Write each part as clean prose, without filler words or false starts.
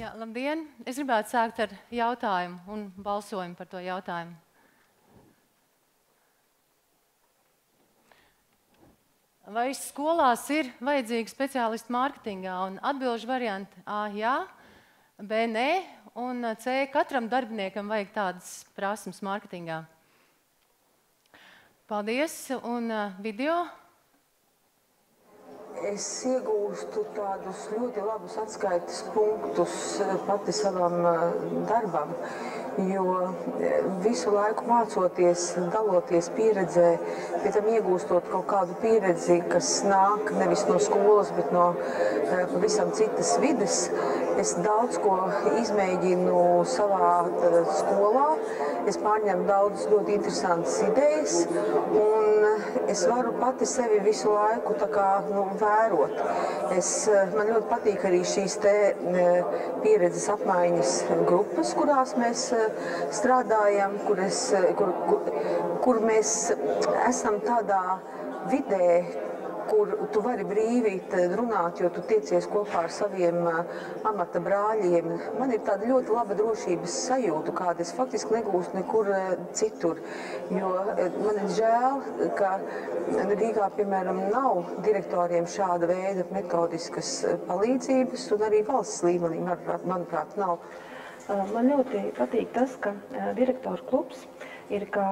Jā, labdien! Es gribētu sākt ar jautājumu un balsojumu par to jautājumu. Vai skolās ir vajadzīgi speciālisti mārketingā? Un atbilžu varianti A – jā, B – nē, un C – katram darbiniekam vajag tādas prasmes mārketingā. Paldies! Un video? Es iegūstu tādus ļoti labus atskaites punktus pati savam darbam, jo visu laiku mācoties, daloties pieredzē, pie tam iegūstot kaut kādu pieredzi, kas nāk nevis no skolas, bet no pavisam citas vides. Es daudz ko izmēģinu savā skolā, es pārņemu daudz ļoti interesantas idejas, un es varu pati sevi visu laiku tā kā, vērot. Man ļoti patīk arī šīs te pieredzes apmaiņas grupas, kurās mēs strādājam, kur mēs esam tādā vidē, kur tu vari brīvi runāt, jo tu tiecies kopā ar saviem amata brāļiem. Man ir tāda ļoti laba drošības sajūta, kāda es faktiski negūstu nekur citur. Jo man ir žēl, ka Rīgā, piemēram, nav direktoriem šāda veida metodiskas palīdzības, un arī valsts līmenī, manuprāt, nav. Man ļoti patīk tas, ka direktoru klubs ir kā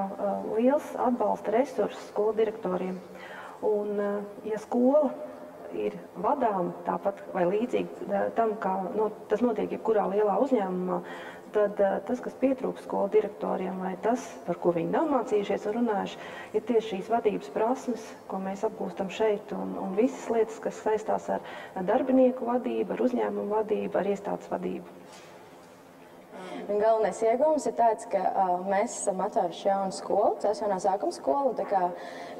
liels atbalsta resurss skolu direktoriem. Un, ja skola ir vadām tāpat vai līdzīgi tam, kā tas notiek jebkurā lielā uzņēmumā, tad tas, kas pietrūkst skolu direktoriem, vai tas, par ko viņi nav mācījušies un runājuši, ir tieši šīs vadības prasmes, ko mēs apgūstam šeit, un visas lietas, kas saistās ar darbinieku vadību, ar uzņēmumu vadību, ar iestādes vadību. Galvenais iegūms ir tāds, ka mēs esam atvēruši jaunu skolu, tas jaunā sākuma skolu, tā kā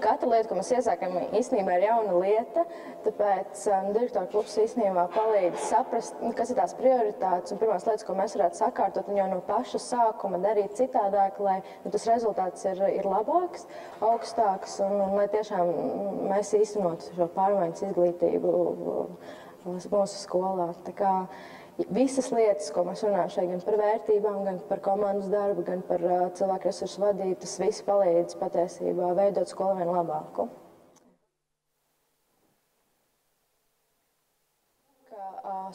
katra lieta, ko mēs iesākam, īstenībā ir jauna lieta, tāpēc direktoru klubs īstenībā palīdz saprast, kas ir tās prioritātes un pirmās lietas, ko mēs varētu sakārtot un jau no paša sākuma darīt citādāk, lai tas rezultāts ir labāks, augstāks un lai tiešām mēs īstenotu šo pārmaiņas izglītību mūsu skolā. Tā kā visas lietas, ko mēs runājam šeit, gan par vērtībām, gan par komandas darbu, gan par cilvēku resursu vadību, tas viss palīdz patiesībā veidot skolu vien labāku.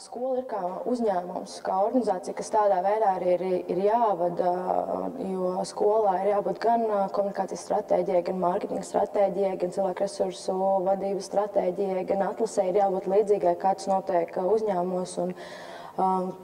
Skola ir kā uzņēmums, kā organizācija, kas tādā veidā arī ir jāvada, jo skolā ir jābūt gan komunikācijas stratēģijai, gan mārketinga stratēģijai, gan cilvēku resursu vadības stratēģijai, gan atlasē ir jābūt līdzīgai, kā tas notiek uzņēmumos. Un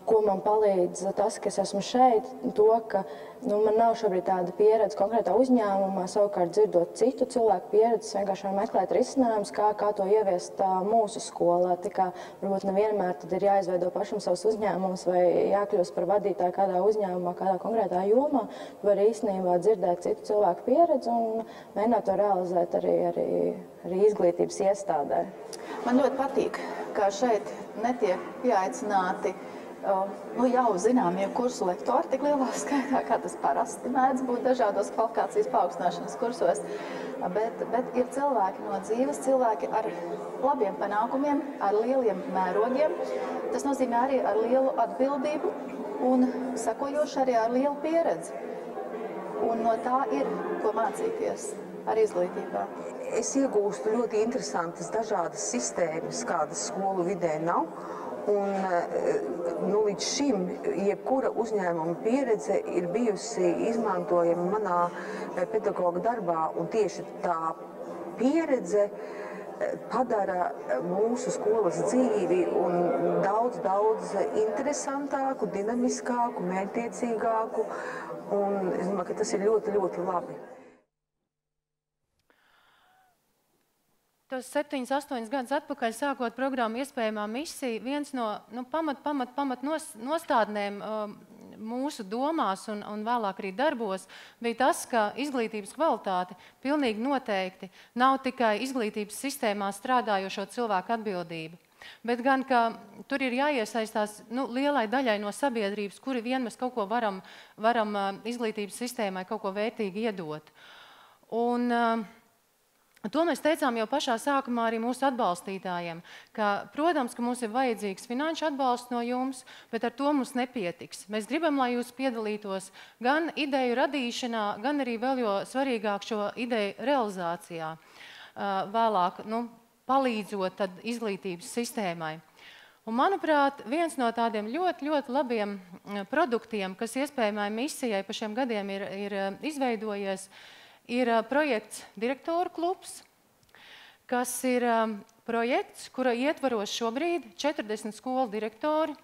ko man palīdz tas, ka es esmu šeit, to, ka man nav šobrīd tāda pieredze konkrētā uzņēmumā, savukārt dzirdot citu cilvēku pieredzes, vienkārši var meklēt risinājumus, kā to ieviest mūsu skolā. Tā kā varbūt nevienmēr tad ir jāizveido pašam savus uzņēmumus vai jākļūst par vadītāju kādā uzņēmumā, kādā konkrētā jomā, var īstenībā dzirdēt citu cilvēku pieredzi un mēģināt to realizēt arī izglītības iestādē. Man ļoti patīk, ka šeit netiek pieaicināti jau zināmie kursu lektori tik lielā skaitā, kā tas parasti mēdz būt dažādos kvalifikācijas paaugstināšanas kursos, bet ir cilvēki no dzīves, cilvēki ar labiem panākumiem, ar lieliem mērogiem. Tas nozīmē arī ar lielu atbildību un sekojoši arī ar lielu pieredzi. Un no tā ir ko mācīties ar izglītībā. Es iegūstu ļoti interesantas dažādas sistēmas, kādas skolu vidē nav. Un līdz šim jebkura uzņēmuma pieredze ir bijusi izmantojama manā pedagoga darbā. Un tieši tā pieredze padara mūsu skolas dzīvi un daudz interesantāku, dinamiskāku, mērķtiecīgāku. Un es domāju, ka tas ir ļoti labi. Tos 7, 8 gadus atpakaļ, sākot programmu Iespējamā misija, viens no pamat nostādnēm mūsu domās un vēlāk arī darbos bija tas, ka izglītības kvalitāte pilnīgi noteikti nav tikai izglītības sistēmā strādājošo cilvēku atbildība, bet gan, ka tur ir jāiesaistās lielai daļai no sabiedrības, kuri vien mēs kaut ko varam izglītības sistēmai kaut ko vērtīgi iedot. Un To mēs teicām jau pašā sākumā arī mūsu atbalstītājiem, ka, protams, ka mums ir vajadzīgs finanšu atbalsts no jums, bet ar to mums nepietiks. Mēs gribam, lai jūs piedalītos gan ideju radīšanā, gan arī vēl jo svarīgāk šo ideju realizācijā, vēlāk palīdzot tad izglītības sistēmai. Un, manuprāt, viens no tādiem ļoti, ļoti labiem produktiem, kas iespējamai misijai pa šiem gadiem ir izveidojies, ir projekts Direktoru klubs, kas ir projekts, kura ietvaros šobrīd 40 skolu direktori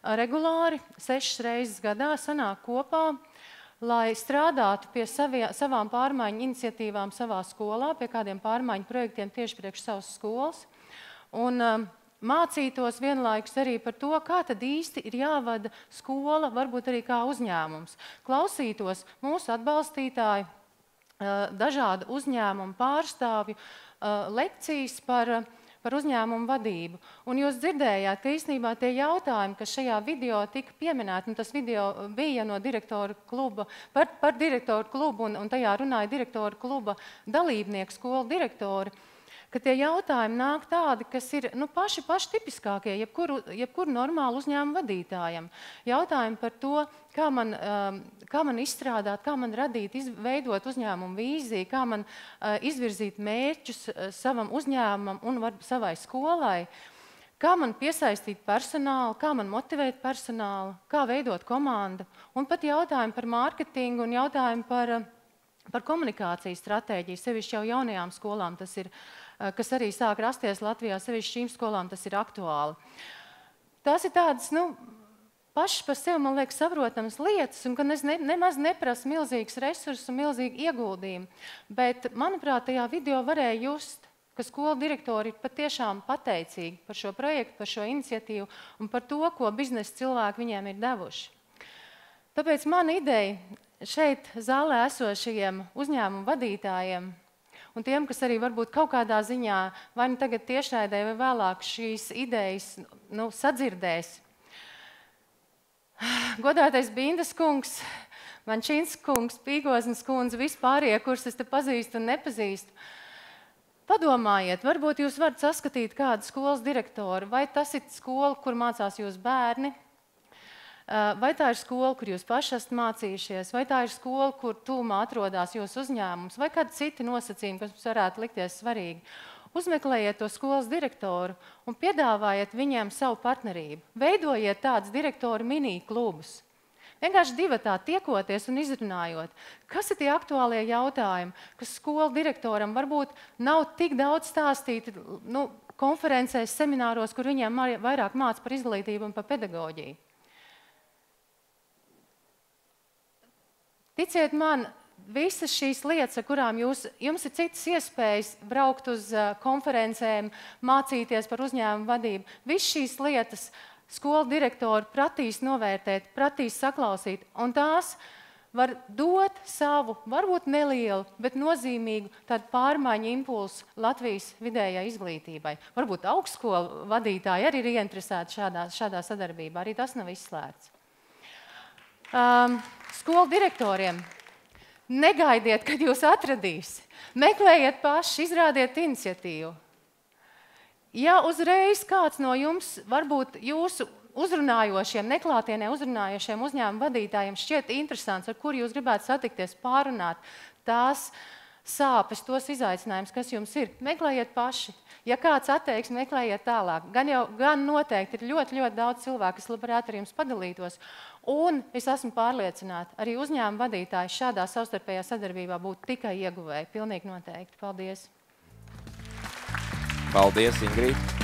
regulāri 6 reizes gadā sanāk kopā, lai strādātu pie savām pārmaiņu iniciatīvām savā skolā, pie kādiem pārmaiņu projektiem tieši priekš savas skolas. Un mācītos vienlaikus arī par to, kā tad īsti ir jāvada skola, varbūt arī kā uzņēmums. Klausītos mūsu atbalstītāju, dažādu uzņēmumu pārstāvju lekcijas par uzņēmumu vadību. Un jūs dzirdējāt, ka īstenībā tie jautājumi, kas šajā video tika pieminēti, un tas video bija no direktoru kluba, par direktoru klubu, un tajā runāja direktoru kluba dalībnieku, skolu direktori, ka tie jautājumi nāk tādi, kas ir paši tipiskākie jebkuru normālu uzņēmumu vadītājam. Jautājumi par to, kā man izstrādāt, kā man radīt, veidot uzņēmumu vīziju, kā man izvirzīt mērķus savam uzņēmumam un savai skolai, kā man piesaistīt personālu, kā man motivēt personālu, kā veidot komandu, un pat jautājumi par mārketingu un jautājumi par komunikācijas stratēģiju, sevišķi jau jaunajām skolām tas ir, kas arī sāk rasties Latvijā, sevišķi šīm skolām tas ir aktuāli. Tās ir tādas, pašas par sevi, man liekas, saprotamas lietas, un ka nemaz neprasa milzīgas resursus un milzīgi ieguldījumi. Bet, manuprāt, tajā video varēja just, ka skolu direktori ir patiešām pateicīgi par šo projektu, par šo iniciatīvu un par to, ko biznesa cilvēki viņiem ir devuši. Tāpēc mana ideja šeit zālē esošajiem uzņēmumu vadītājiem un tiem, kas arī varbūt kaut kādā ziņā vai tagad tiešraidē vai vēlāk šīs idejas sadzirdēs. Godātais Bindas kungs, Mančins kungs, Pīgoznes kundze, vispārējie, kurus es te pazīstu un nepazīstu. Padomājiet, varbūt jūs varat saskatīt kādu skolas direktoru, vai tas ir skola, kur mācās jūs bērni, vai tā ir skola, kur jūs paši esat mācījušies, vai tā ir skola, kur tūmā atrodas jūsu uzņēmums, vai kādi citi nosacījumi, kas mums varētu likties svarīgi. Uzmeklējiet to skolas direktoru un piedāvājiet viņiem savu partnerību. Veidojiet tādus direktoru mini-klubus. Vienkārši divatā tiekoties un izrunājot, kas ir tie aktuālie jautājumi, kas skolu direktoram varbūt nav tik daudz stāstīti konferencēs, semināros, kur viņiem vairāk māca par izglītību un par pedagoģiju. Ticiet man, visas šīs lietas, ar kurām jums ir citas iespējas braukt uz konferencēm, mācīties par uzņēmumu vadību, visas šīs lietas skolu direktori pratīs novērtēt, pratīs saklausīt, un tās var dot savu, varbūt nelielu, bet nozīmīgu tādu pārmaiņu impulsu Latvijas vidējai izglītībai. Varbūt augstskolu vadītāji arī ir ieinteresēti šādā sadarbībā, arī tas nav izslēgts. Skolu direktoriem negaidiet, kad jūs atradīs. Meklējiet paši, izrādiet iniciatīvu. Ja uzreiz kāds no jums, varbūt jūsu uzrunājošiem, neklātienē uzrunājošiem uzņēmumu vadītājiem šķiet interesants, ar kuru jūs gribētu satikties, pārunāt tās sāpes, tos izaicinājumus, kas jums ir, meklējiet paši. Ja kāds atteiks, meklējiet tālāk. Gan noteikti ir ļoti, ļoti daudz cilvēku, kas labprāt ar jums padalītos. Un es esmu pārliecināta, arī uzņēmuma vadītāji šādā savstarpējā sadarbībā būtu tikai ieguvēji. Pilnīgi noteikti. Paldies! Paldies, Ingrid!